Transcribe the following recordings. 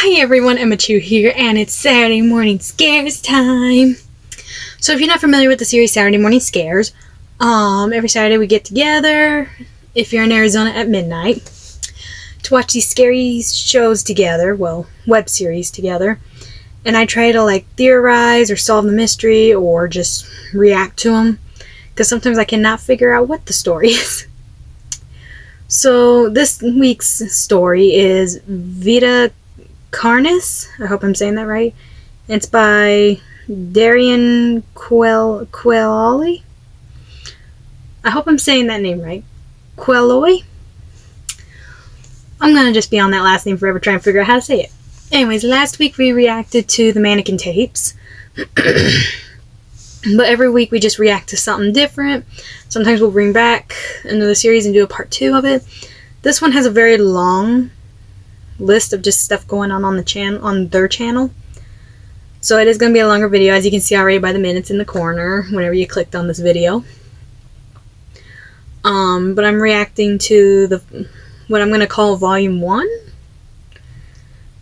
Hi everyone, Emmachu here, and it's Saturday morning scares time. So if you're not familiar with the series Saturday Morning Scares, every Saturday we get together, if you're in Arizona, at midnight, to watch these scary shows together, well, web series together. And I try to theorize or solve the mystery or just react to them, because sometimes I cannot figure out what the story is. So this week's story is Vita Carnis. I hope I'm saying that right. It's by Darian Queloli. I hope I'm saying that name right. Queloi. I'm gonna just be on that last name forever trying to figure out how to say it. Anyways, last week we reacted to the mannequin tapes. But every week we just react to something different. Sometimes we'll bring back another series and do a part 2 of it. This one has a very long list of just stuff going on the channel, on their channel. So it is going to be a longer video, as you can see already by the minutes in the corner whenever you clicked on this video. But I'm reacting to what I'm going to call volume 1,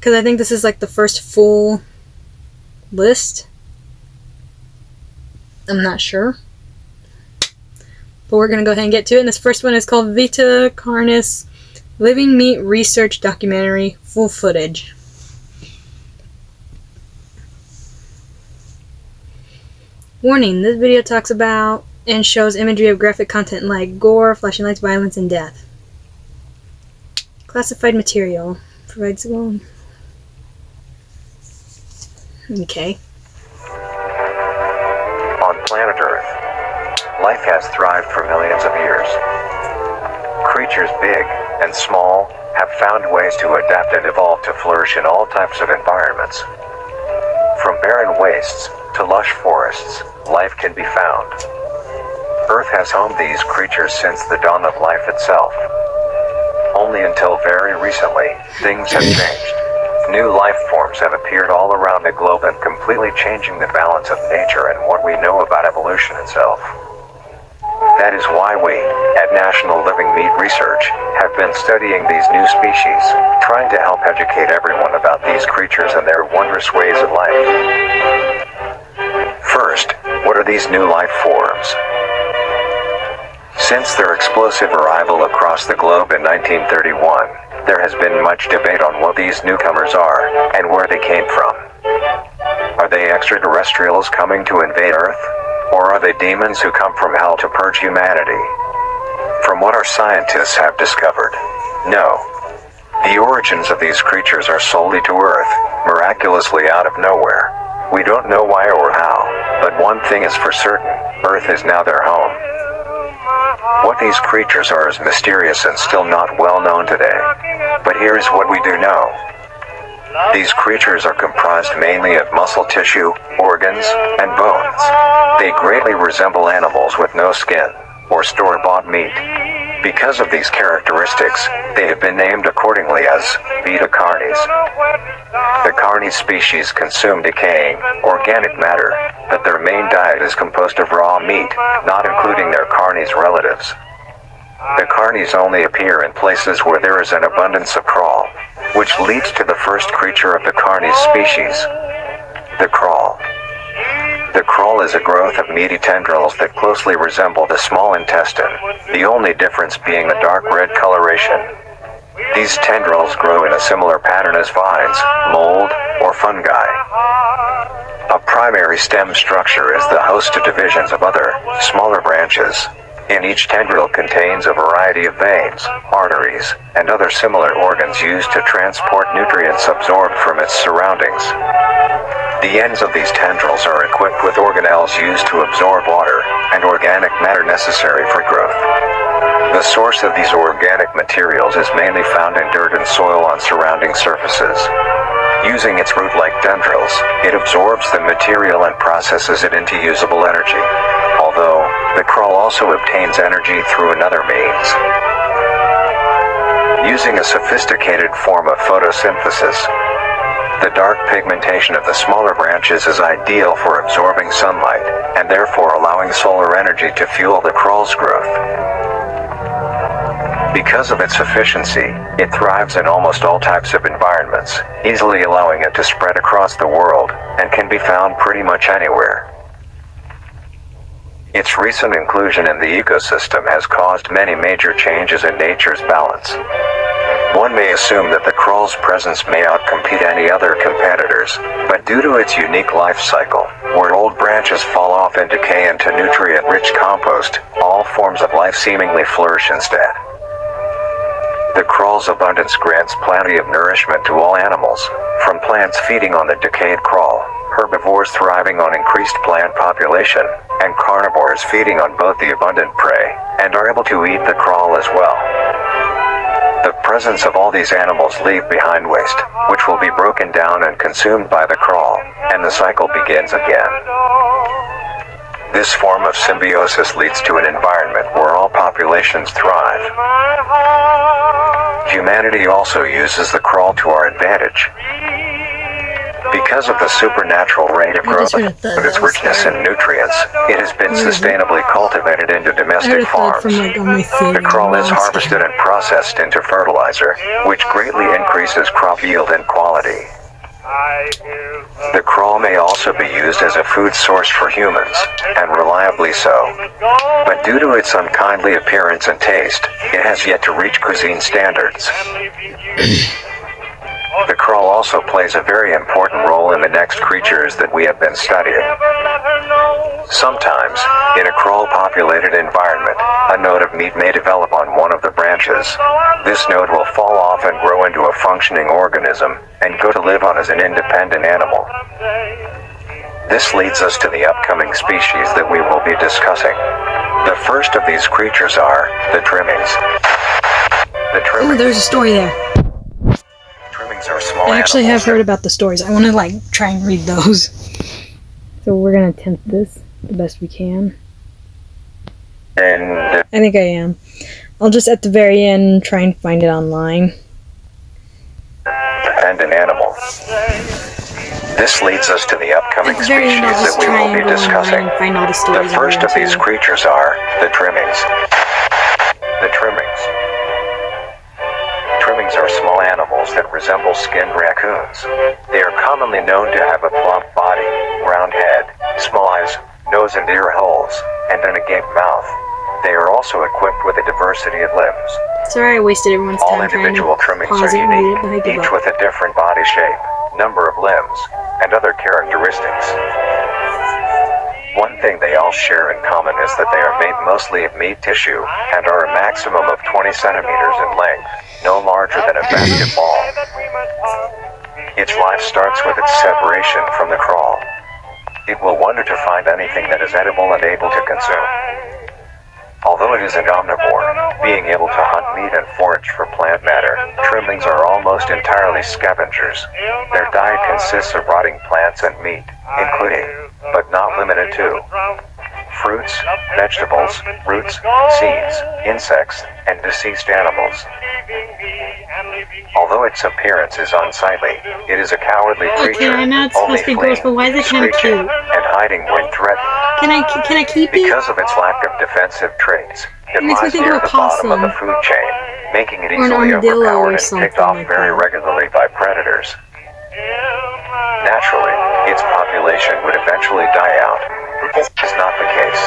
because I think this is like the first full list. I'm not sure, but we're going to go ahead and get to it. And this first one is called Vita Carnis Living Meat Research Documentary Full Footage. Warning, this video talks about and shows imagery of graphic content like gore, flashing lights, violence, and death. Classified material. Provides one. Okay. On planet Earth, life has thrived for millions of years. Creatures big and small have found ways to adapt and evolve to flourish in all types of environments. From barren wastes to lush forests, life can be found. Earth has homed these creatures since the dawn of life itself. Only until very recently, things have changed. New life forms have appeared all around the globe and completely changing the balance of nature and what we know about evolution itself. That is why we, at National Living Meat Research, have been studying these new species, trying to help educate everyone about these creatures and their wondrous ways of life. First, what are these new life forms? Since their explosive arrival across the globe in 1931, there has been much debate on what these newcomers are and where they came from. Are they extraterrestrials coming to invade Earth? Or are they demons who come from hell to purge humanity? From what our scientists have discovered, no. The origins of these creatures are solely to Earth, miraculously out of nowhere. We don't know why or how, but one thing is for certain, Earth is now their home. What these creatures are is mysterious and still not well known today. But here is what we do know. These creatures are comprised mainly of muscle tissue, organs, and bones. They greatly resemble animals with no skin, or store-bought meat. Because of these characteristics, they have been named accordingly as Vita Carnis. The Carnis species consume decaying, organic matter, but their main diet is composed of raw meat, not including their Carnis relatives. The Carnis only appear in places where there is an abundance of crawl, which leads to the first creature of the Carnis species, the crawl. The crawl is a growth of meaty tendrils that closely resemble the small intestine, the only difference being a dark red coloration. These tendrils grow in a similar pattern as vines, mold, or fungi. A primary stem structure is the host to divisions of other, smaller branches. In each tendril contains a variety of veins, arteries, and other similar organs used to transport nutrients absorbed from its surroundings. The ends of these tendrils are equipped with organelles used to absorb water and organic matter necessary for growth. The source of these organic materials is mainly found in dirt and soil on surrounding surfaces. Using its root-like tendrils, it absorbs the material and processes it into usable energy, although the crawl also obtains energy through another means. Using a sophisticated form of photosynthesis, the dark pigmentation of the smaller branches is ideal for absorbing sunlight, and therefore allowing solar energy to fuel the crawl's growth. Because of its efficiency, it thrives in almost all types of environments, easily allowing it to spread across the world, and can be found pretty much anywhere. Its recent inclusion in the ecosystem has caused many major changes in nature's balance. One may assume that the crawl's presence may outcompete any other competitors, but due to its unique life cycle, where old branches fall off and decay into nutrient-rich compost, all forms of life seemingly flourish instead. The crawl's abundance grants plenty of nourishment to all animals, from plants feeding on the decayed crawl, herbivores thriving on increased plant population, and carnivores feeding on both the abundant prey, and are able to eat the crawl as well. The presence of all these animals leave behind waste, which will be broken down and consumed by the crawl, and the cycle begins again. This form of symbiosis leads to an environment where all populations thrive. Humanity also uses the crawl to our advantage. Because of the supernatural rate of growth and its richness in nutrients, it has been sustainably cultivated into domestic farms. The crawl is harvested and processed into fertilizer, which greatly increases crop yield and quality. The crawl may also be used as a food source for humans, and reliably so. But due to its unkindly appearance and taste, it has yet to reach cuisine standards. The crawl also plays a very important role in the next creatures that we have been studying. Sometimes, in a crawl-populated environment, a node of meat may develop on one of the branches. This node will fall off and grow into a functioning organism, and go to live on as an independent animal. This leads us to the upcoming species that we will be discussing. The first of these creatures are the trimmings. Oh, there's a story there. Are small I actually have heard about the stories. I want to try and read those. So we're going to attempt this the best we can. And I think I am. I'll just at the very end try and find it online. Dependent animal. This leads us to the upcoming species that we will be discussing. The first of these creatures are the trimmings. The trimmings. Trimmings are small animals that resemble skinned raccoons. They are commonly known to have a plump body, round head, small eyes, nose and ear holes, and an agape mouth. They are also equipped with a diversity of limbs. Sorry I wasted everyone's time. All individual trimmings are unique, each with a different body shape, number of limbs, and other characteristics. One thing they all share in common is that they are made mostly of meat tissue, and are a maximum of 20 centimeters in length, no larger than a basketball. Its life starts with its separation from the crawl. It will wonder to find anything that is edible and able to consume. Although it is an omnivore, being able to hunt meat and forage for plant matter, trimmings are almost entirely scavengers. Their diet consists of rotting plants and meat, including, but not limited to, fruits, vegetables, roots, seeds, insects, and deceased animals. Although its appearance is unsightly, it is a cowardly creature, I know it's supposed to be gross, but why is it kind of cute? And hiding when threatened. Can I keep it? Because of its lack of defensive traits, it makes me lies think near of a the bottom of the possum. food chain, making it Or an easily armadillo overpowered or and picked something off like very that. regularly by predators. Naturally, its population would eventually die out, but this is not the case.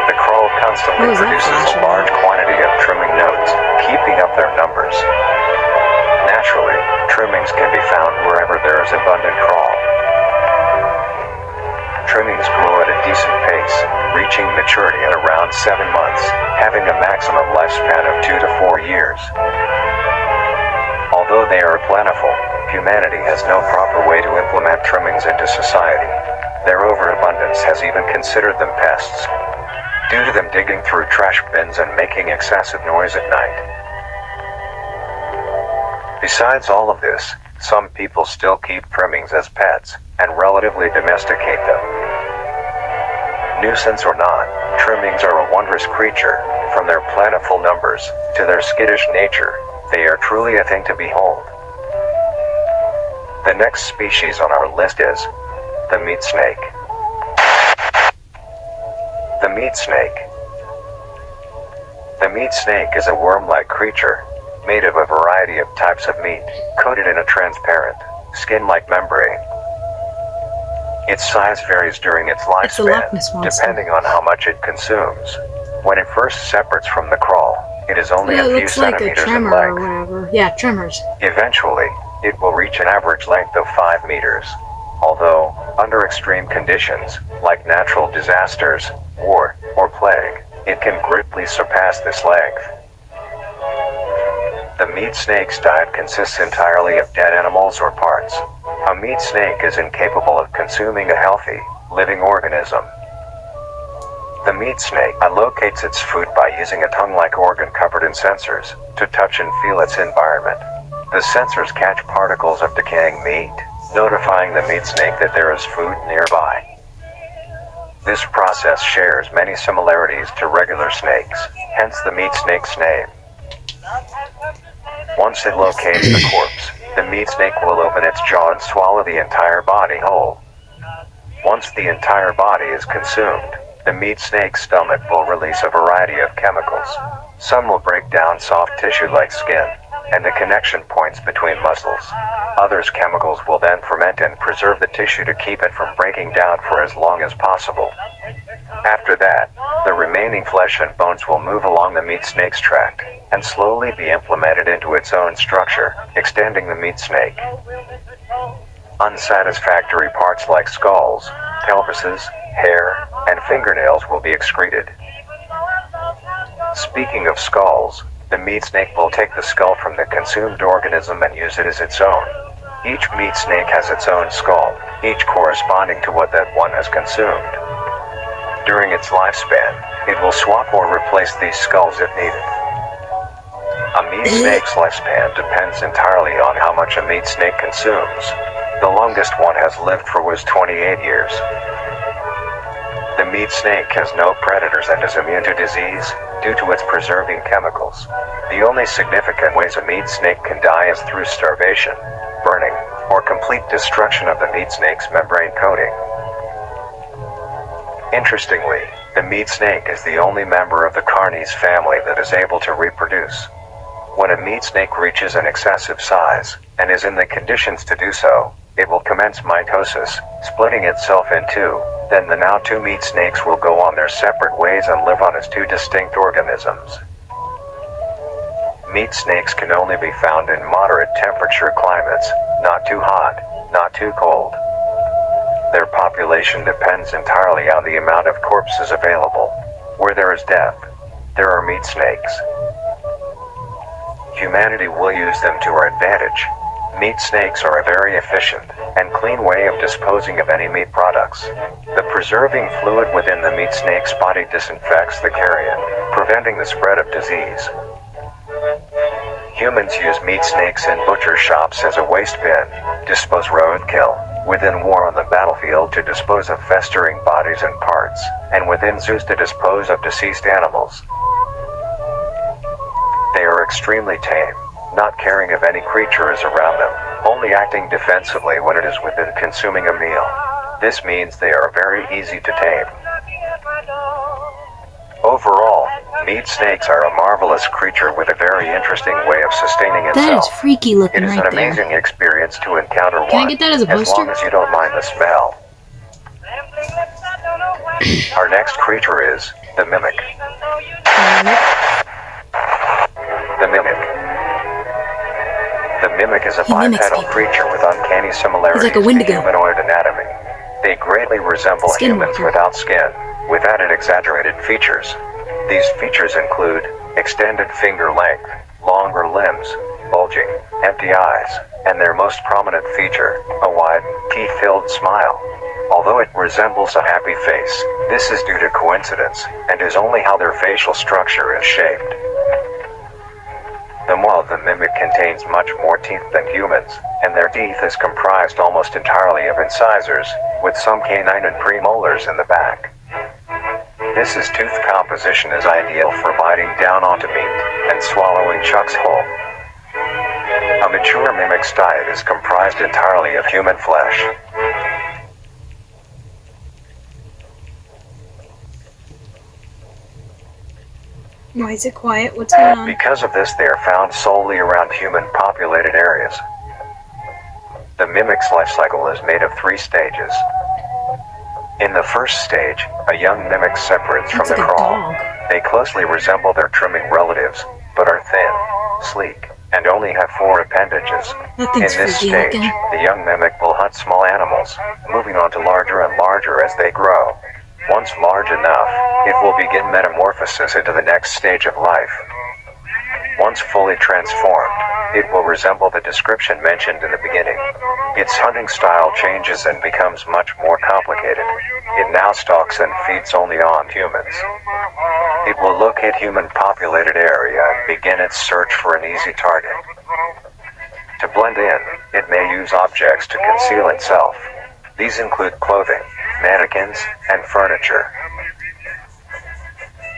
The crawl constantly What was that produces flash a large quantity of trimming nodes, keeping up their numbers. Naturally, trimmings can be found wherever there is abundant crawl. Trimmings grow at a decent pace, reaching maturity at around 7 months, having a maximum lifespan of 2 to 4 years. Although they are plentiful, humanity has no proper way to implement trimmings into society. Their overabundance has even considered them pests, due to them digging through trash bins and making excessive noise at night. Besides all of this, some people still keep trimmings as pets, and relatively domesticate them. Nuisance or not, trimmings are a wondrous creature. From their plentiful numbers, to their skittish nature, they are truly a thing to behold. The next species on our list is the meat snake. The meat snake. The meat snake is a worm-like creature, made of a variety of types of meat, coated in a transparent, skin-like membrane. Its size varies during its lifespan, depending on how much it consumes. When it first separates from the crawl, it is only a few centimeters in length. Or whatever. Yeah, tremors. Eventually, it will reach an average length of 5 meters. Although, under extreme conditions, like natural disasters, war, or plague, it can greatly surpass this length. The meat snake's diet consists entirely of dead animals or parts. A meat snake is incapable of consuming a healthy, living organism. The meat snake locates its food by using a tongue-like organ covered in sensors to touch and feel its environment. The sensors catch particles of decaying meat, notifying the meat snake that there is food nearby. This process shares many similarities to regular snakes, hence the meat snake's name. Once it locates the corpse, the meat snake will open its jaw and swallow the entire body whole. Once the entire body is consumed, the meat snake's stomach will release a variety of chemicals. Some will break down soft tissue like skin, and the connection points between muscles. Others chemicals will then ferment and preserve the tissue to keep it from breaking down for as long as possible. After that, the remaining flesh and bones will move along the meat snake's tract, and slowly be implemented into its own structure, extending the meat snake. Unsatisfactory parts like skulls, pelvises, hair, and fingernails will be excreted. Speaking of skulls, the meat snake will take the skull from the consumed organism and use it as its own. Each meat snake has its own skull, each corresponding to what that one has consumed. During its lifespan, it will swap or replace these skulls if needed. A meat snake's lifespan depends entirely on how much a meat snake consumes. The longest one has lived for was 28 years. The meat snake has no predators and is immune to disease due to its preserving chemicals. The only significant ways a meat snake can die is through starvation, burning, or complete destruction of the meat snake's membrane coating. Interestingly, the meat snake is the only member of the Carnis family that is able to reproduce. When a meat snake reaches an excessive size, and is in the conditions to do so, it will commence mitosis, splitting itself in two. Then the now two meat snakes will go on their separate ways and live on as two distinct organisms. Meat snakes can only be found in moderate temperature climates, not too hot, not too cold. Their population depends entirely on the amount of corpses available. Where there is death, there are meat snakes. Humanity will use them to our advantage. Meat snakes are a very efficient and clean way of disposing of any meat products. The preserving fluid within the meat snake's body disinfects the carrion, preventing the spread of disease. Humans use meat snakes in butcher shops as a waste bin, dispose roadkill, within war on the battlefield to dispose of festering bodies and parts, and within zoos to dispose of deceased animals. They are extremely tame, not caring if any creature is around them, only acting defensively when it is within consuming a meal. This means they are very easy to tame. Overall, meat snakes are a marvelous creature with a very interesting way of sustaining itself. That is freaky looking right there. It is an amazing experience to encounter one. Can I get that as a poster? As long as you don't mind the smell. Our next creature is the mimic. The mimic. The mimic is a bipedal creature with uncanny similarities to humanoid anatomy. They greatly resemble humans without skin, with added exaggerated features. These features include extended finger length, longer limbs, bulging, empty eyes, and their most prominent feature, a wide, teeth-filled smile. Although it resembles a happy face, this is due to coincidence, and is only how their facial structure is shaped. The maw of the mimic contains much more teeth than humans, and their teeth is comprised almost entirely of incisors, with some canine and premolars in the back. This tooth composition is ideal for biting down onto meat and swallowing chunks whole. A mature mimic's diet is comprised entirely of human flesh. Why is it quiet? What's going on? Because of this, they are found solely around human-populated areas. The mimic's life cycle is made of 3 stages. In the first stage, a young mimic separates from the crawl. They closely resemble their trimming relatives, but are thin, sleek, and only have 4 appendages. In this stage, the young mimic will hunt small animals, moving on to larger and larger as they grow. Once large enough, it will begin metamorphosis into the next stage of life. Once fully transformed, it will resemble the description mentioned in the beginning. Its hunting style changes and becomes much more complicated. It now stalks and feeds only on humans. It will locate human-populated area and begin its search for an easy target. To blend in, it may use objects to conceal itself. These include clothing, mannequins, and furniture.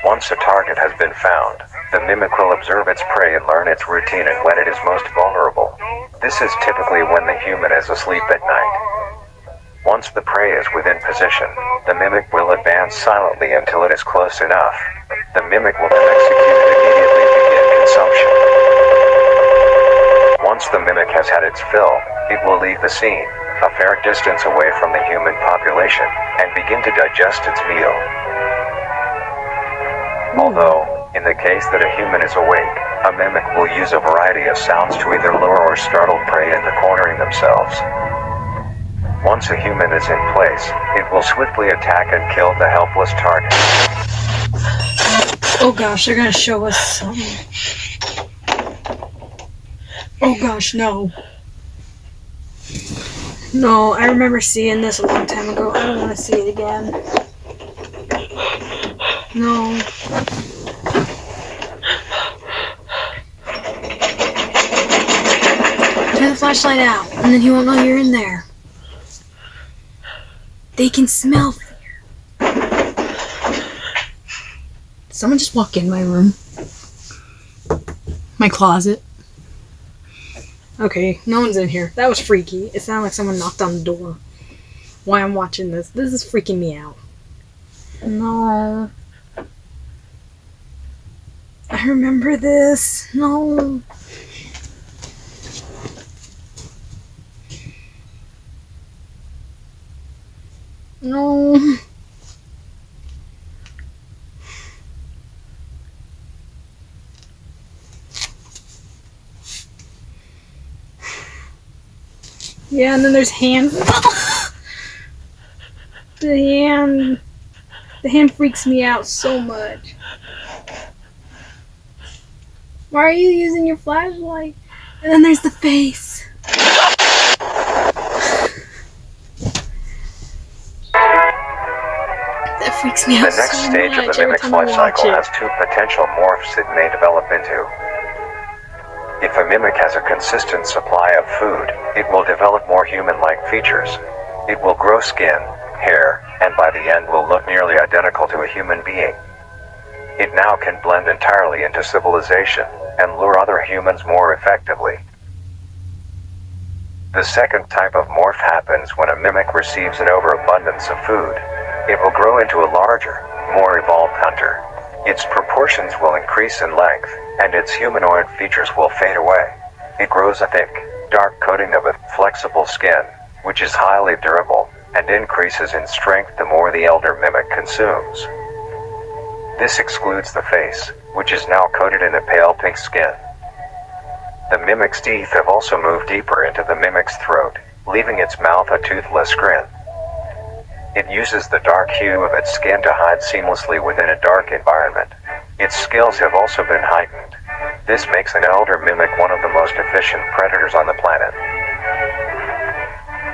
Once a target has been found, the mimic will observe its prey and learn its routine and when it is most vulnerable. This is typically when the human is asleep at night. Once the prey is within position, the mimic will advance silently until it is close enough. The mimic will then execute and immediately begin consumption. Once the mimic has had its fill, it will leave the scene, a fair distance away from the human population, and begin to digest its meal. Although, in the case that a human is awake, a mimic will use a variety of sounds to either lure or startle prey into cornering themselves. Once a human is in place, it will swiftly attack and kill the helpless target. Oh gosh, they're gonna show us something. Oh gosh, no. No, I remember seeing this a long time ago. I don't want to see it again. No. Turn the flashlight out, and then he won't know you're in there. They can smell fear. Someone just walk in my room. My closet. Okay, no one's in here. That was freaky. It sounded like someone knocked on the door. Why I'm watching this. This is freaking me out. No. I remember this. No. No. Yeah, and then there's hands. The hand freaks me out so much. Why are you using your flashlight? And then there's the face. That freaks me out so much. The next stage of the mimic's life cycle has 2 potential morphs it may develop into. If a mimic has a consistent supply of food, it will develop more human-like features. It will grow skin, hair, and by the end will look nearly identical to a human being. It now can blend entirely into civilization and lure other humans more effectively. The second type of morph happens when a mimic receives an overabundance of food. It will grow into a larger, more evolved hunter. Its proportions will increase in length, and its humanoid features will fade away. It grows a thick, dark coating of a flexible skin, which is highly durable, and increases in strength the more the elder mimic consumes. This excludes the face, which is now coated in a pale pink skin. The mimic's teeth have also moved deeper into the mimic's throat, leaving its mouth a toothless grin. It uses the dark hue of its skin to hide seamlessly within a dark environment. Its skills have also been heightened. This makes an elder mimic one of the most efficient predators on the planet.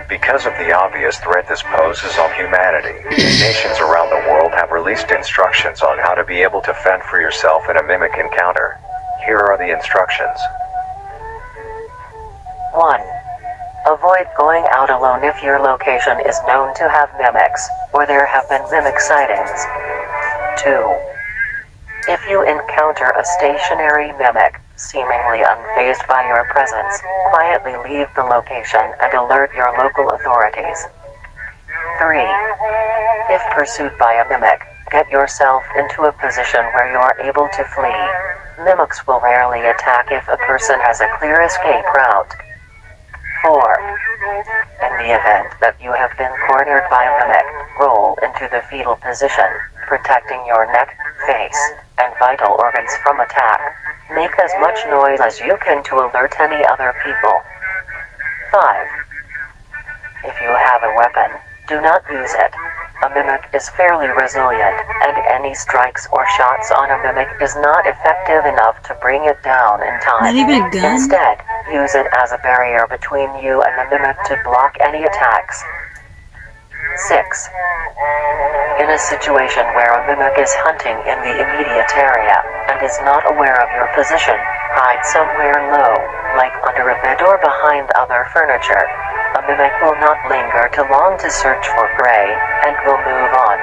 Because of the obvious threat this poses on humanity, nations around the world have released instructions on how to be able to fend for yourself in a mimic encounter. Here are the instructions. 1. Avoid going out alone if your location is known to have mimics, or there have been mimic sightings. 2. If you encounter a stationary mimic, seemingly unfazed by your presence, quietly leave the location and alert your local authorities. 3. If pursued by a mimic, Get yourself into a position where you are able to flee. Mimics will rarely attack if a person has a clear escape route. 4. In the event that you have been cornered by a mimic, roll into the fetal position, protecting your neck, face, and vital organs from attack. Make as much noise as you can to alert any other people. 5. If you have a weapon, do not use it. A mimic is fairly resilient, and any strikes or shots on a mimic is not effective enough to bring it down in time. Not even a gun? Instead, use it as a barrier between you and the mimic to block any attacks. 6. In a situation where a mimic is hunting in the immediate area and is not aware of your position, hide somewhere low, like under a bed or behind other furniture. A mimic will not linger too long to search for prey, and will move on.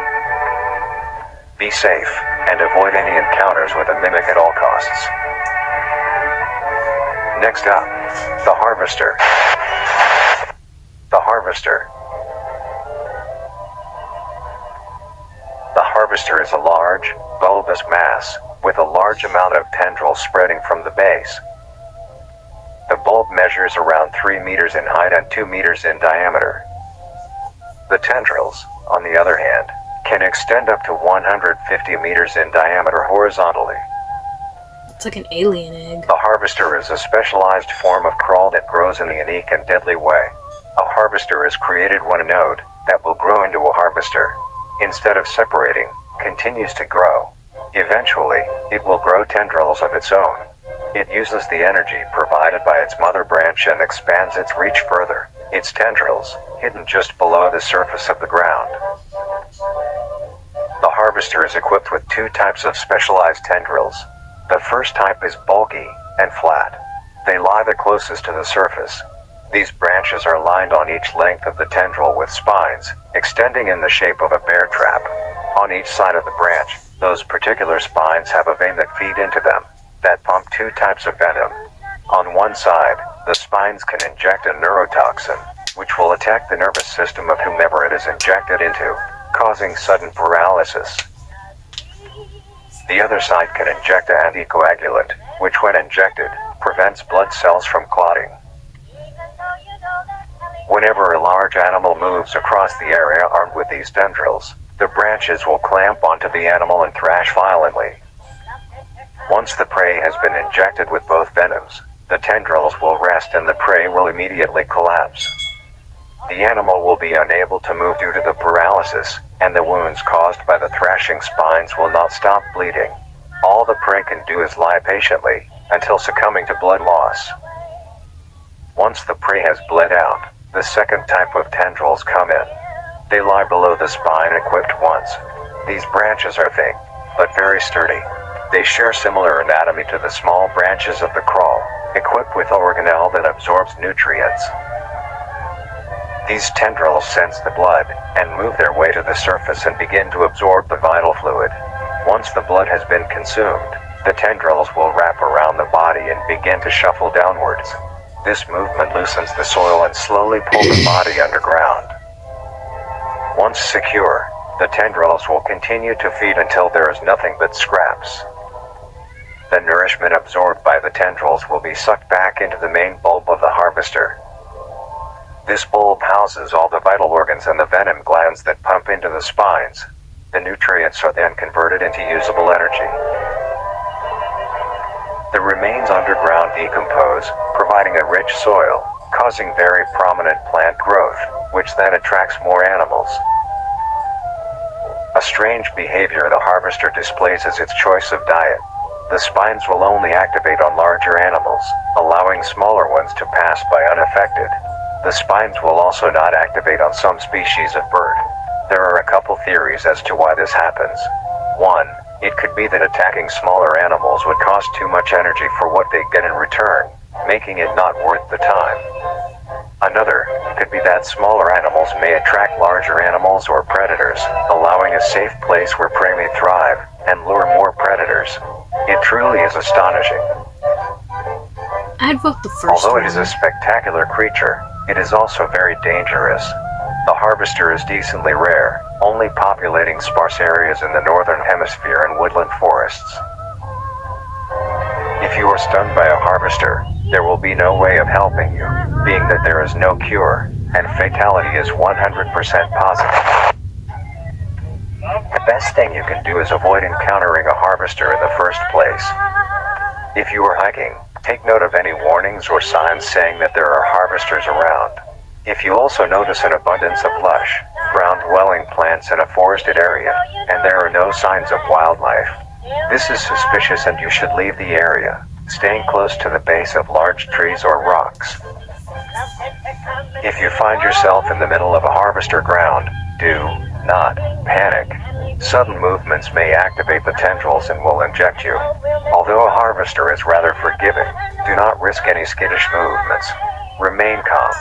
Be safe, and avoid any encounters with a mimic at all costs. Next up, the harvester. The harvester. The harvester is a large, bulbous mass, with a large amount of tendrils spreading from the base. The bulb measures around 3 meters in height and 2 meters in diameter. The tendrils, on the other hand, can extend up to 150 meters in diameter horizontally. It's like an alien egg. The harvester is a specialized form of crawl that grows in a unique and deadly way. A harvester is created when a node that will grow into a harvester, instead of separating, continues to grow. Eventually, it will grow tendrils of its own. It uses the energy provided by its mother branch and expands its reach further. Its tendrils, hidden just below the surface of the ground. The harvester is equipped with 2 types of specialized tendrils. The first type is bulky and flat. They lie the closest to the surface. These branches are lined on each length of the tendril with spines, extending in the shape of a bear trap. On each side of the branch, those particular spines have a vein that feed into them, that pump 2 types of venom. On one side, the spines can inject a neurotoxin, which will attack the nervous system of whomever it is injected into, causing sudden paralysis. The other side can inject an anticoagulant, which when injected, prevents blood cells from clotting. Whenever a large animal moves across the area armed with these tendrils, the branches will clamp onto the animal and thrash violently. Once the prey has been injected with both venoms, the tendrils will rest and the prey will immediately collapse. The animal will be unable to move due to the paralysis, and the wounds caused by the thrashing spines will not stop bleeding. All the prey can do is lie patiently, until succumbing to blood loss. Once the prey has bled out, the second type of tendrils come in. They lie below the spine equipped once. These branches are thick, but very sturdy. They share similar anatomy to the small branches of the crawl, equipped with organelle that absorbs nutrients. These tendrils sense the blood, and move their way to the surface and begin to absorb the vital fluid. Once the blood has been consumed, the tendrils will wrap around the body and begin to shuffle downwards. This movement loosens the soil and slowly pulls the body underground. Once secure, the tendrils will continue to feed until there is nothing but scraps. The nourishment absorbed by the tendrils will be sucked back into the main bulb of the harvester. This bulb houses all the vital organs and the venom glands that pump into the spines. The nutrients are then converted into usable energy. The remains underground decompose, providing a rich soil, causing very prominent plant growth, which then attracts more animals. A strange behavior the harvester displays is its choice of diet. The spines will only activate on larger animals, allowing smaller ones to pass by unaffected. The spines will also not activate on some species of bird. There are a couple theories as to why this happens. 1. It could be that attacking smaller animals would cost too much energy for what they get in return, making it not worth the time. Another could be that smaller animals may attract larger animals or predators, allowing a safe place where prey may thrive, and lure more predators. It truly is astonishing. I'd vote the first Although one. it is a spectacular creature, it is also very dangerous. The harvester is decently rare, only populating sparse areas in the northern hemisphere and woodland forests. If you are stung by a harvester, there will be no way of helping you, being that there is no cure, and fatality is 100% positive. The best thing you can do is avoid encountering a harvester in the first place. If you are hiking, take note of any warnings or signs saying that there are harvesters around. If you also notice an abundance of lush, ground-dwelling plants in a forested area, and there are no signs of wildlife, this is suspicious and you should leave the area, staying close to the base of large trees or rocks. If you find yourself in the middle of a harvester ground, do not panic. Sudden movements may activate the tendrils and will inject you. Although a harvester is rather forgiving, do not risk any skittish movements. Remain calm.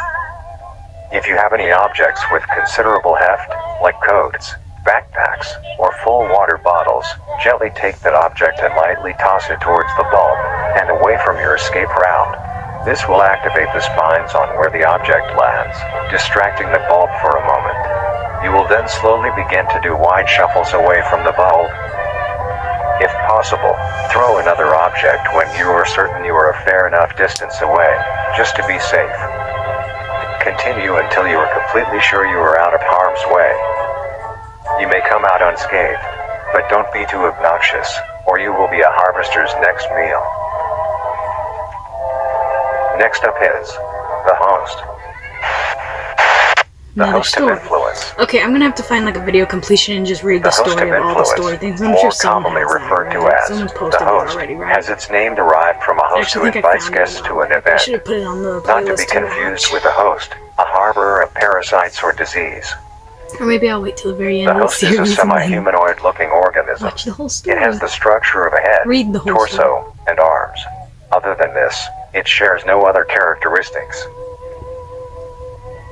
If you have any objects with considerable heft, like coats, backpacks, or full water bottles, gently take that object and lightly toss it towards the bulb, and away from your escape route. This will activate the spines on where the object lands, distracting the bulb for a moment. You will then slowly begin to do wide shuffles away from the bulb. If possible, throw another object when you are certain you are a fair enough distance away, just to be safe. Continue until you are completely sure you are out of harm's way. You may come out unscathed, but don't be too obnoxious, or you will be a harvester's next meal. Next up is the host. The host of influence. Okay, I'm gonna have to find like a video completion and just read the story of all the story things. I'm sure someone commonly has referred that, to right? as Someone's the posted it host, already, right? has its name derived from a host who invites guests to an I event. should have put it on the Not to playlist be to confused watch. with a host, a harborer of parasites or disease. Or maybe I'll wait till the very end The of the host is a series and then semi-humanoid-looking organism. watch the whole story. It has the structure of a head, Read the whole torso, and arms. Other than this, it shares no other characteristics.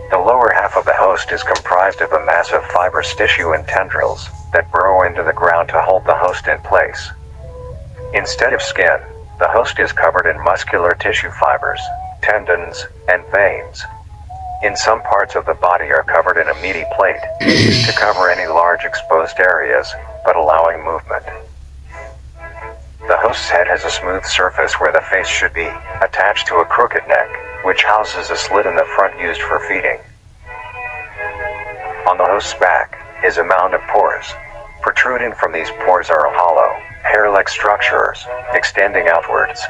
The lower half of the host is comprised of a massive fibrous tissue and tendrils that burrow into the ground to hold the host in place. Instead of skin, the host is covered in muscular tissue fibers, tendons, and veins. In some parts of the body are covered in a meaty plate, to cover any large exposed areas, but allowing movement. The host's head has a smooth surface where the face should be, attached to a crooked neck, which houses a slit in the front used for feeding. On the host's back is a mound of pores. Protruding from these pores are hollow, hair-like structures, extending outwards.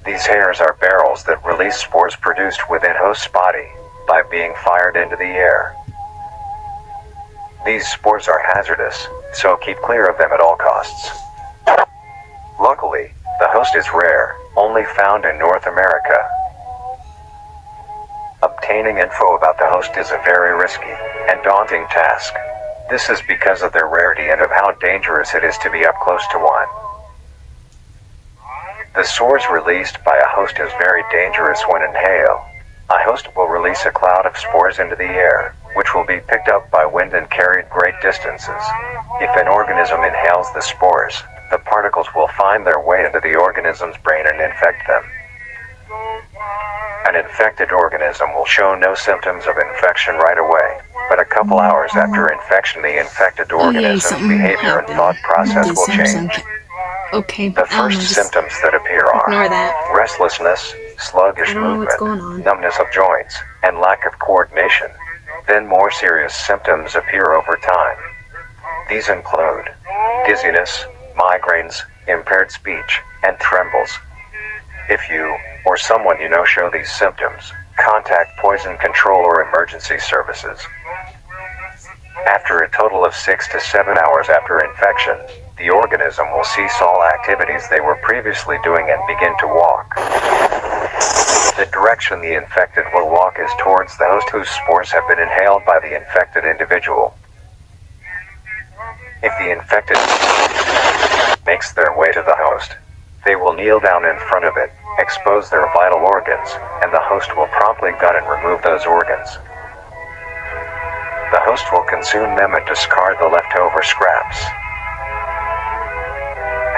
These hairs are barrels that release spores produced within host's body by being fired into the air. These spores are hazardous, so keep clear of them at all costs. Luckily, the host is rare, only found in North America. Obtaining info about the host is a very risky and daunting task. This is because of their rarity and of how dangerous it is to be up close to one. The spores released by a host is very dangerous when inhaled. A host will release a cloud of spores into the air, which will be picked up by wind and carried great distances. If an organism inhales the spores, the particles will find their way into the organism's brain and infect them. An infected organism will show no symptoms of infection right away, but a couple hours after infection, the infected organism's behavior and thought process will change. Okay, The first symptoms that appear ignore are that. restlessness, sluggish I don't know what's movement, going on. numbness of joints, and lack of coordination. Then more serious symptoms appear over time. These include dizziness, migraines, impaired speech, and trembles. If you, or someone you know show these symptoms, contact poison control or emergency services. After a total of 6 to 7 hours after infection, the organism will cease all activities they were previously doing and begin to walk. The direction the infected will walk is towards the host whose spores have been inhaled by the infected individual. If the infected makes their way to the host, they will kneel down in front of it, expose their vital organs, and the host will promptly gut and remove those organs. The host will consume them and discard the leftover scraps.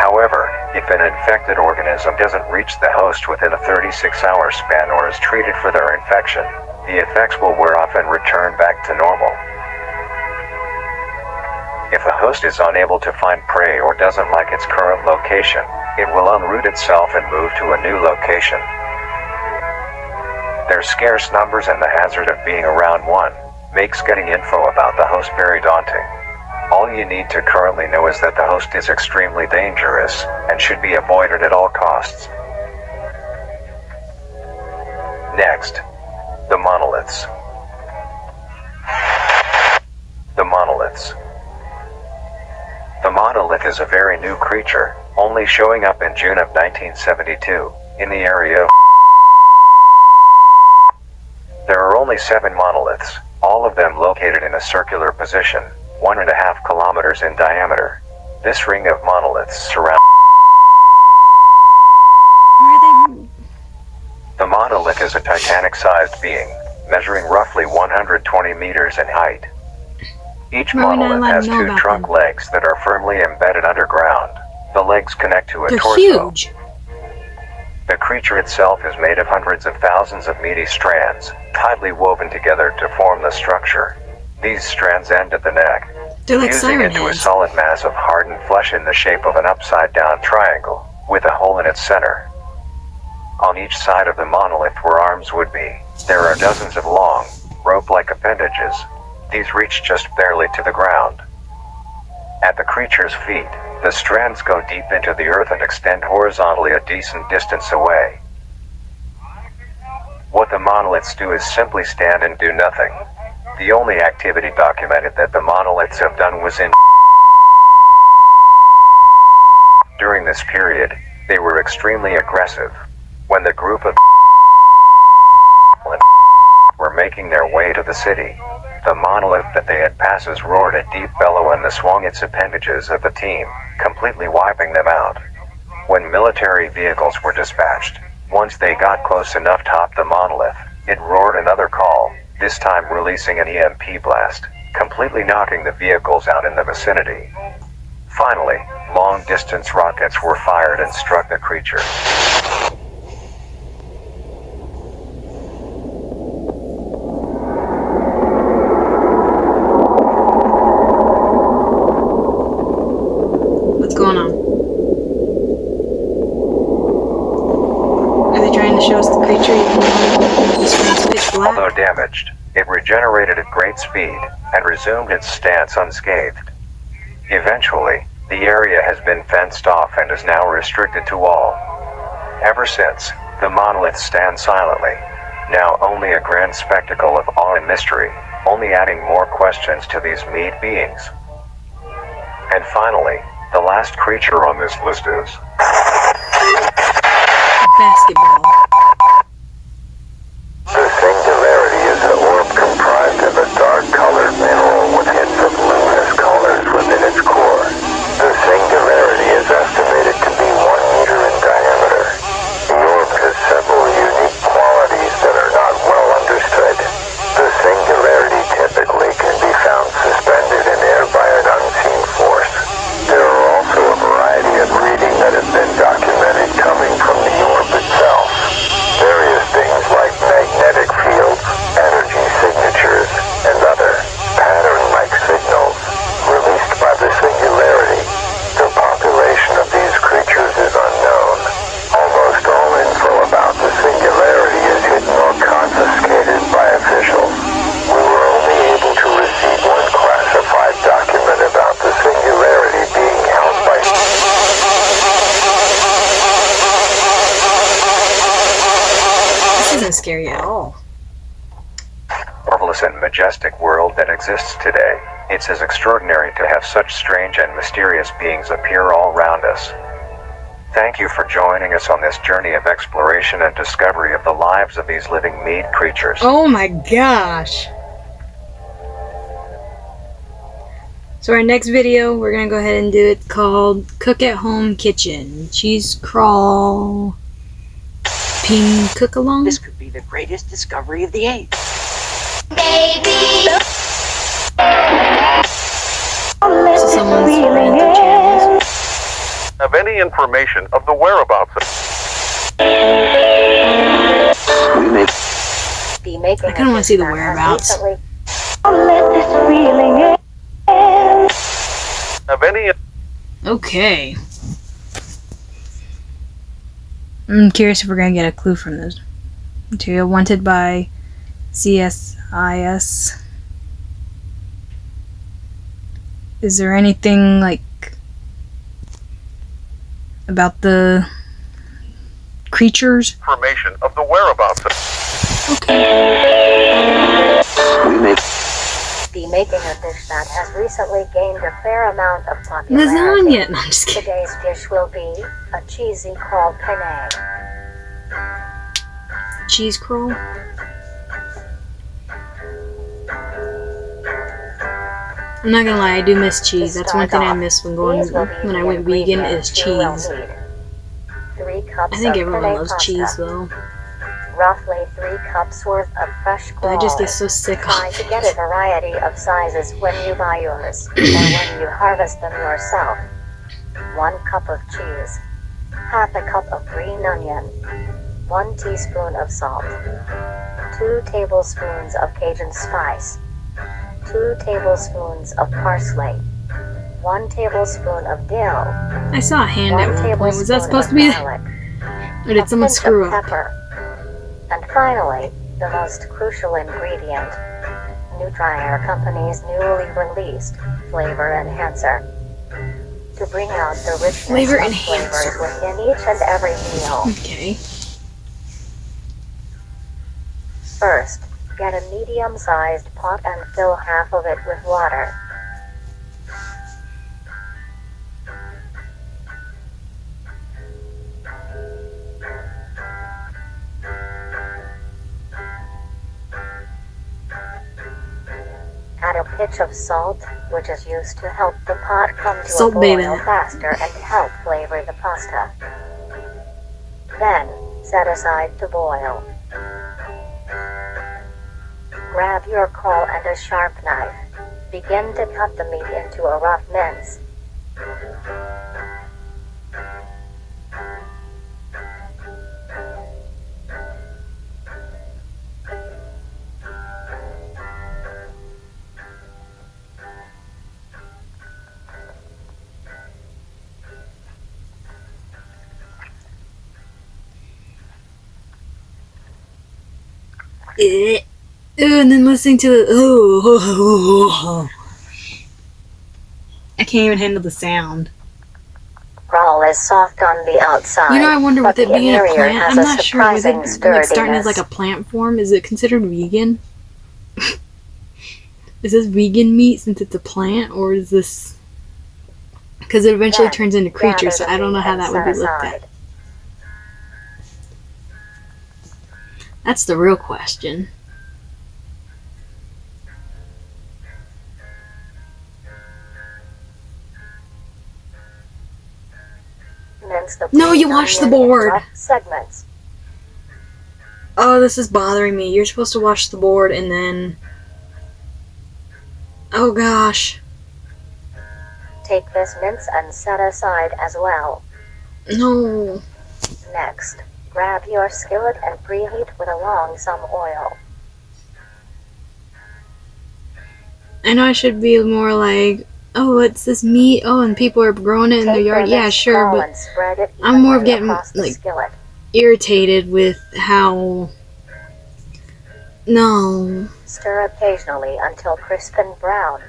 However, if an infected organism doesn't reach the host within a 36-hour span or is treated for their infection, the effects will wear off and return back to normal. the host is unable to find prey or doesn't like its current location, it will unroot itself and move to a new location. Their scarce numbers and the hazard of being around one makes getting info about the host very daunting. All you need to currently know is that the host is extremely dangerous and should be avoided at all costs. Next, the monoliths. The monoliths. The monolith is a very new creature, only showing up in June of 1972, in the area of. There are only 7 monoliths, all of them located in a circular position, 1.5 kilometers in diameter. This ring of monoliths surrounds. The monolith is a Titanic-sized being, measuring roughly 120 meters in height. Each monolith has 2 trunk legs that are firmly embedded underground. The legs connect to a torso. Huge. The creature itself is made of hundreds of thousands of meaty strands, tightly woven together to form the structure. These strands end at the neck, They're like fusing siren into a heads. solid mass of hardened flesh in the shape of an upside-down triangle, with a hole in its center. On each side of the monolith where arms would be, there are dozens of long, rope-like appendages. These reach just barely to the ground. At the creature's feet, the strands go deep into the earth and extend horizontally a decent distance away. What the monoliths do is simply stand and do nothing. The only activity documented that the monoliths have done was in. During this period, they were extremely aggressive. When the group of were making their way to the city, the monolith that they had passes roared a deep bellow and swung its appendages at the team, completely wiping them out. When military vehicles were dispatched, once they got close enough to top the monolith, it roared another call, this time releasing an EMP blast, completely knocking the vehicles out in the vicinity. Finally, long-distance rockets were fired and struck the creature. What's going on? Are they trying to show us the creature even though the screen's pitch black? Although damaged, it regenerated at great speed and resumed its stance unscathed. Eventually, the area has been fenced off and is now restricted to all. Ever since, the monolith stands silently, now only a grand spectacle of awe and mystery, only adding more questions to these meat beings. And finally, the last creature on this list is Basketball. the singularity is an orb comprised of a dark-colored mineral with hints of luminous colors within its core. The singularity is estimated to be 1 meter in diameter. The orb has several unique qualities that are not well understood. The singularity typically can be found suspended in air by an unseen force. There are also a variety of reading that has been documented coming from the orb itself. Various things like magnetic fields, energy signatures, and other pattern-like signals released by the singularity. The population of these creatures is unknown. Almost all info about the singularity is hidden or confiscated by officials. We were only able to receive one classified document about the singularity being held by. This isn't scary at all. Marvelous and majestic world that exists today. It's as extraordinary to have such strange and mysterious beings appear all around us. Thank you for joining us on this journey of exploration and discovery of the lives of these living meat creatures. Oh my gosh. So our next video, we're going to go ahead and do it called Cook at Home Kitchen. Cheese Crawl Ping Cook Along. This could be the greatest discovery of the age. So someone's running their channels. Have any information of the whereabouts of We may I kind of want to see the whereabouts. Have any Okay. I'm curious if we're gonna get a clue from this. Material wanted by CSIS. Is there anything like about the creatures? information of the whereabouts of Okay. We make Be making a dish that has recently gained a fair amount of popularity. Lasagna. No, I'm just kidding. Today's dish will be a cheesy called penne. Cheese crawl. I'm not gonna lie, I do miss cheese. That's one thing I miss when I went vegan is cheese. 3 cups I think of everyone penne loves pasta. cheese though. Roughly 3 cups worth of fresh But I just get crawls. so sick Try of to get a it. variety of sizes when you buy yours, or when you harvest them yourself. 1 cup of cheese. Half a cup of green onion. 1 teaspoon of salt. 2 tablespoons of Cajun spice. 2 tablespoons of parsley. 1 tablespoon of dill. I saw a hand 1 at one point. Was that tablespoon supposed to be of there? garlic. Or did someone pinch screw of up? pepper. And finally, the most crucial ingredient, Nutrier Company's newly released flavor enhancer. To bring out the richness Flavor of enhancer. flavors within each and every meal. Okay. First, get a medium-sized pot and fill half of it with water. Add a pinch of salt, which is used to help the pot come to Salt a Bay boil then. faster and help flavor the pasta. Then, set aside to boil. Grab your caul and a sharp knife. Begin to cut the meat into a rough mince. Ew, and then listening to the I can't even handle the sound. Caul is soft on the outside. You know, I wonder but with it the being a interior plant, has I'm a not sure. With surprising it like starting as sturdiness. like a plant form, is it considered vegan? Is this vegan meat since it's a plant, or is this because it eventually Then, turns into creatures? So gather the I don't know meat how and that would be set looked aside. at. That's the real question. Mince the No, you green washed the onion in board. rough segments. Oh, this is bothering me. You're supposed to wash the board and then. Oh gosh. Take this mince and set aside as well. No. Next, grab your skillet and preheat with along some oil. I know I should be more like, oh, what's this meat? Oh, and people are growing it in their Take yard. the Yeah, minced sure, caul but and spread it I'm more of evenly getting, across the like, skillet. irritated with how. No. Stir occasionally until crisp and brown.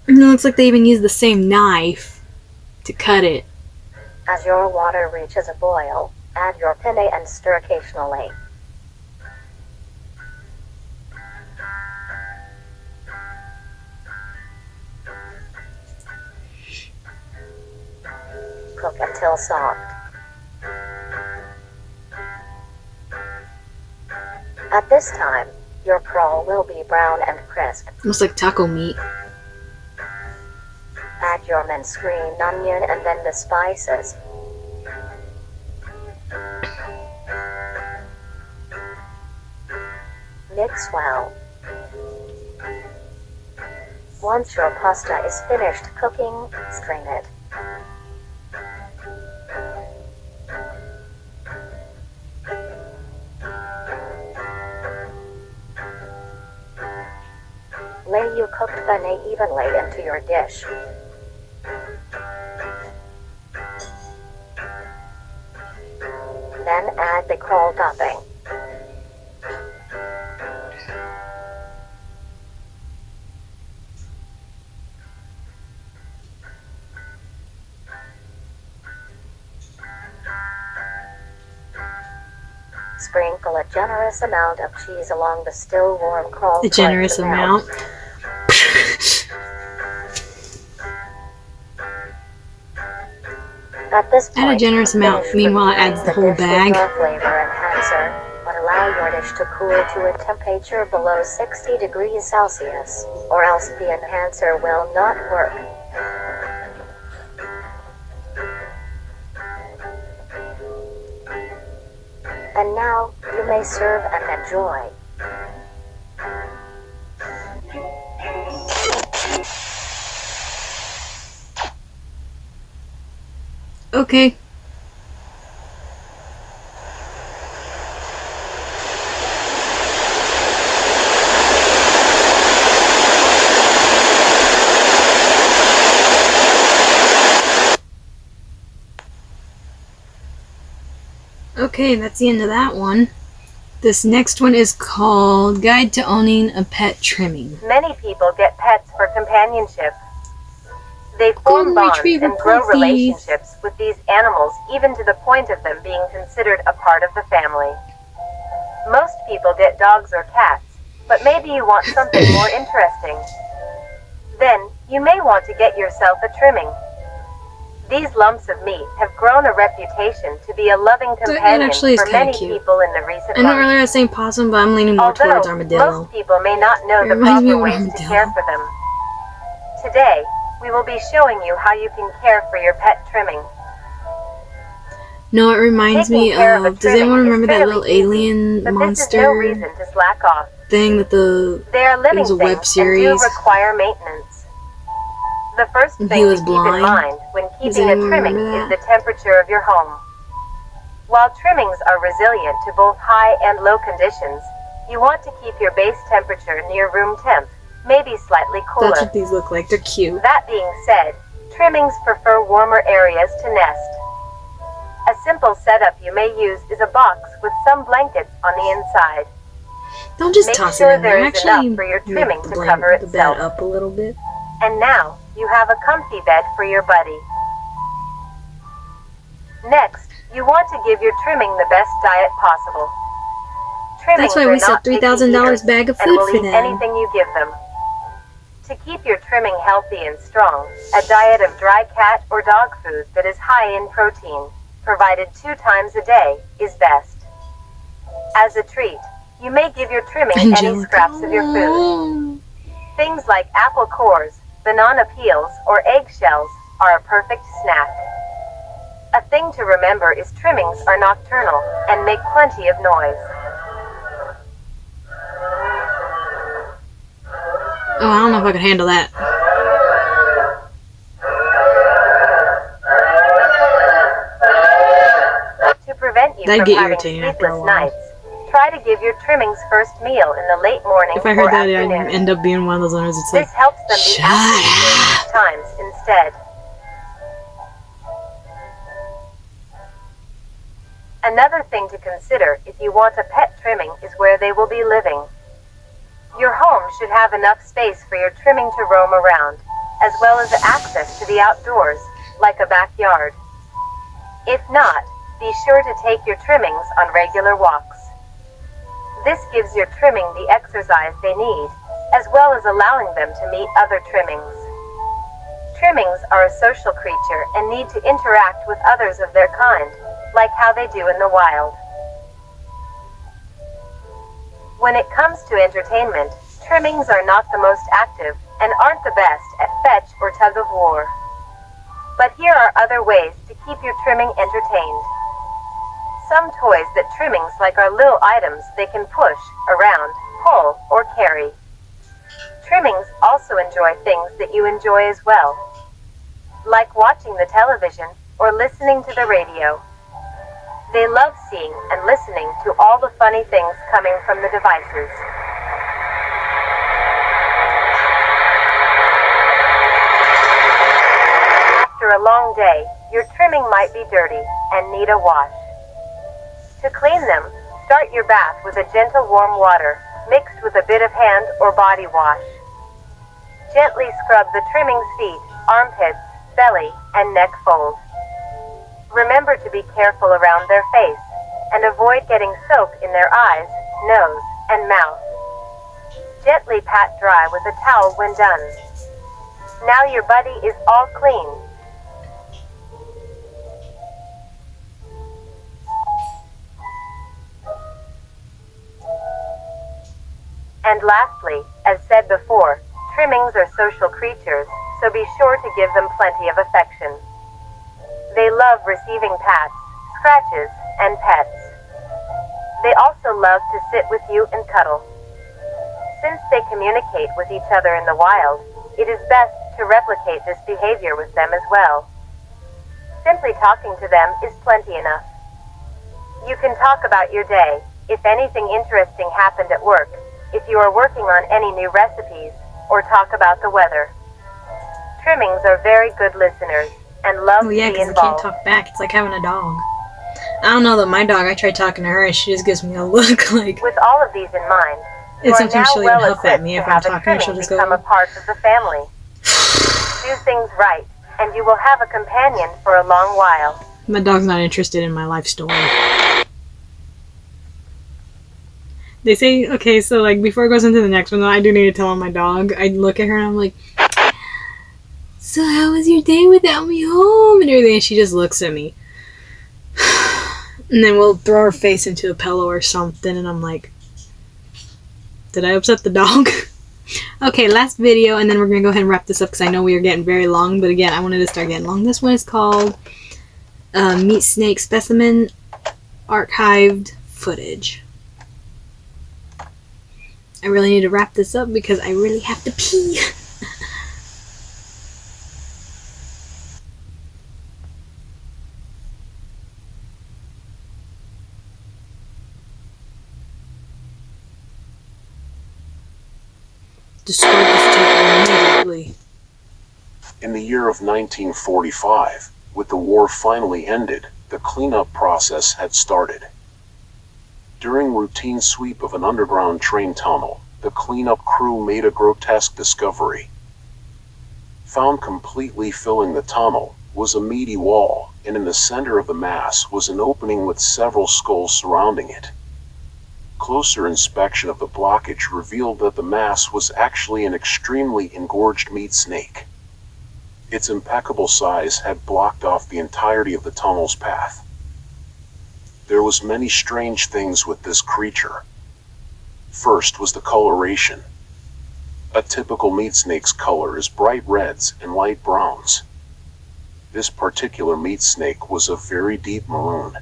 It looks like they even use the same knife to cut it. As your water reaches a boil, add your penne and stir occasionally. Cook until soft. At this time, your caul will be brown and crisp. Almost like taco meat. Add your minced green onion and then the spices. Mix well. Once your pasta is finished cooking, strain it. Lay your cooked penne evenly into your dish. plastic roll topping. Sprinkle a generous amount of cheese along the still warm crawl. A generous amount. At this point, Add a generous amount. Meanwhile, it adds the whole bag. Flavor enhancer, but allow your dish to cool to a temperature below 60 degrees Celsius, or else the enhancer will not work. And now, you may serve and enjoy. Okay. Okay, that's the end of that one. This next one is called Guide to Owning a Pet Trimming. Many people get pets for companionship. They Golden form bonds Retriever and grow puppies. relationships with these animals, even to the point of them being considered a part of the family. Most people get dogs or cats, but maybe you want something more interesting. Then, you may want to get yourself a trimming. These lumps of meat have grown a reputation to be a loving companion actually is for kinda many cute. people in the recent I know months. earlier I was saying possum, but I'm leaning more Although towards armadillo. most people may not know It the reminds me proper of ways to armadillo. care for them. Today, we will be showing you how you can care for your pet trimming. No, it reminds Taking me care of a of. Does anyone trimming is remember that fairly little easy, alien but this is no monster reason to slack off. thing that the. They are living was a things web and series. do require maintenance. The first And thing he to was keep blind. in mind when Does keeping a anyone trimming remember is that? the temperature of your home. While trimmings are resilient to both high and low conditions, you want to keep your base temperature near room temp, maybe slightly cooler. That's what these look like. They're cute. That being said, trimmings prefer warmer areas to nest. A simple setup you may use is a box with some blankets on the inside. Don't just Make toss sure it in there. there is Actually, enough for your make trimming the to blanket, cover the bed itself. up a little bit. And now, you have a comfy bed for your buddy. Next, you want to give your trimming the best diet possible. Trimmings That's why are we sell not picky $3,000 eaters bag of and food will for eat them. anything you give them. To keep your trimming healthy and strong, a diet of dry cat or dog food that is high in protein, provided 2 times a day, is best. As a treat, you may give your trimming any Angelica. scraps of your food. Things like apple cores, banana peels, or eggshells are a perfect snack. A thing to remember is trimmings are nocturnal and make plenty of noise. Oh, I don't know if I could handle that. To prevent you That'd from get having irritating after a sleepless while. nights, try to give your trimmings first meal in the late morning If I or heard that, I'd afternoon. end up being one of those owners that's like, This helps them be "Shut active during up." these times instead. Another thing to consider if you want a pet trimming is where they will be living. Your home should have enough space for your trimming to roam around, as well as access to the outdoors, like a backyard. If not, be sure to take your trimmings on regular walks. This gives your trimming the exercise they need, as well as allowing them to meet other trimmings. Trimmings are a social creature and need to interact with others of their kind, like how they do in the wild. When it comes to entertainment, trimmings are not the most active and aren't the best at fetch or tug of war. But here are other ways to keep your trimming entertained. Some toys that trimmings like are little items they can push, around, pull, or carry. Trimmings also enjoy things that you enjoy as well, like watching the television or listening to the radio. They love seeing and listening to all the funny things coming from the devices. After a long day, your trimming might be dirty and need a wash. To clean them, start your bath with a gentle warm water, mixed with a bit of hand or body wash. Gently scrub the trimming's feet, armpits, belly, and neck folds. Remember to be careful around their face, and avoid getting soap in their eyes, nose, and mouth. Gently pat dry with a towel when done. Now your buddy is all clean. And lastly, as said before, trimmings are social creatures, so be sure to give them plenty of affection. They love receiving pats, scratches, and pets. They also love to sit with you and cuddle. Since they communicate with each other in the wild, it is best to replicate this behavior with them as well. Simply talking to them is plenty enough. You can talk about your day, if anything interesting happened at work, if you are working on any new recipes, or talk about the weather. Trimmings are very good listeners, and love to be because I can't involved. talk back. It's like having a dog. I don't know that my dog, I tried talking to her and she just gives me a look like... With all of these in mind, you And are sometimes now she'll even well huff at equipped me to if I'm have a talking, trimming she'll just become go... a part of the family. Do things right, and you will have a companion for a long while. My dog's not interested in my life story. They say, okay, so like before it goes into the next one, though, I do need to tell on my dog. I look at her and I'm like, so how was your day without me home and everything? And she just looks at me. And then we'll throw her face into a pillow or something, and I'm like, did I upset the dog? Okay, last video, and then we're going to go ahead and wrap this up because I know we are getting very long, but again, I wanted to start getting long. This one is called Meat Snake Specimen Archived Footage. I really need to wrap this up because I really have to pee. Destroy this tape immediately. In the year of 1945, with the war finally ended, the cleanup process had started. During routine sweep of an underground train tunnel, the cleanup crew made a grotesque discovery. Found completely filling the tunnel was a meaty wall, and in the center of the mass was an opening with several skulls surrounding it. Closer inspection of the blockage revealed that the mass was actually an extremely engorged meat snake. Its impeccable size had blocked off the entirety of the tunnel's path. There was many strange things with this creature. First was the coloration. A typical meat snake's color is bright reds and light browns. This particular meat snake was a very deep maroon.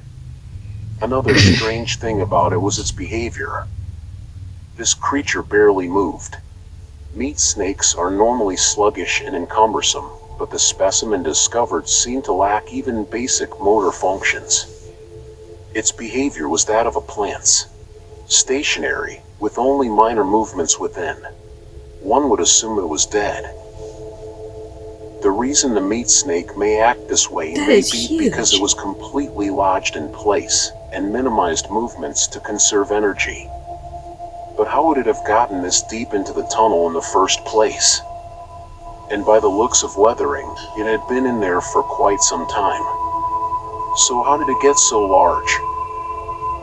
Another strange thing about it was its behavior. This creature barely moved. Meat snakes are normally sluggish and encumbersome, but the specimen discovered seemed to lack even basic motor functions. Its behavior was that of a plant's. Stationary, with only minor movements within. One would assume it was dead. The reason the meat snake may act this way may be because it was completely lodged in place and minimized movements to conserve energy. But how would it have gotten this deep into the tunnel in the first place? And by the looks of weathering, it had been in there for quite some time. So how did it get so large?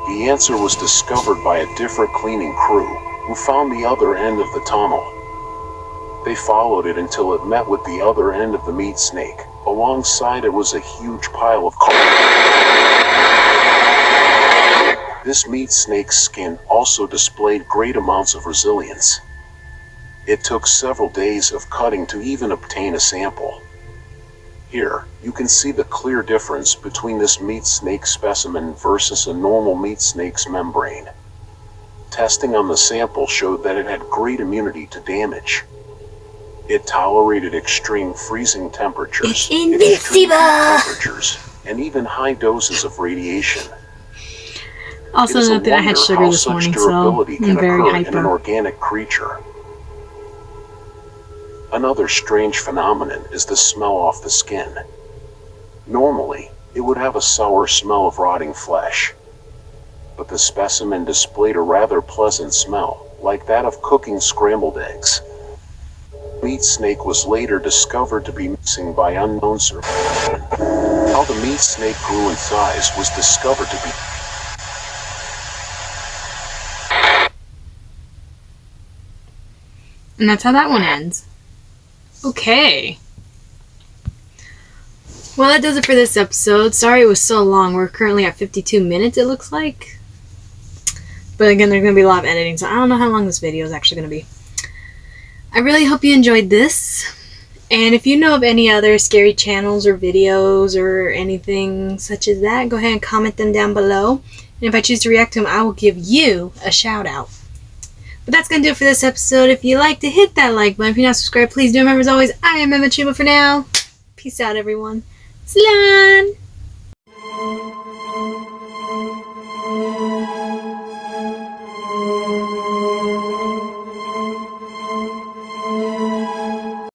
The answer was discovered by a different cleaning crew, who found the other end of the tunnel. They followed it until it met with the other end of the meat snake. Alongside it was a huge pile of coal. This meat snake's skin also displayed great amounts of resilience. It took several days of cutting to even obtain a sample. Here, you can see the clear difference between this meat snake specimen versus a normal meat snake's membrane. Testing on the sample showed that it had great immunity to damage. It tolerated extreme freezing temperatures, extreme temperatures, and even high doses of radiation. Also note that I had sugar this morning, so I'm very hyper. In an organic creature. Another strange phenomenon is the smell off the skin. Normally, it would have a sour smell of rotting flesh. but the specimen displayed a rather pleasant smell, like that of cooking scrambled eggs. Meat snake was later discovered to be missing by unknown survivors. How the meat snake grew in size was discovered to be And that's how that one ends. Okay. Well, that does it for this episode. Sorry it was so long. We're currently at 52 minutes, it looks like. But again, there's going to be a lot of editing, so I don't know how long this video is actually going to be. I really hope you enjoyed this. And if you know of any other scary channels or videos or anything such as that, go ahead and comment them down below. And if I choose to react to them, I will give you a shout out. But that's going to do it for this episode. If you liked it, hit that like button. If you're not subscribed, please do. Remember, as always, I am Emmachu, but for now, peace out, everyone. Slan!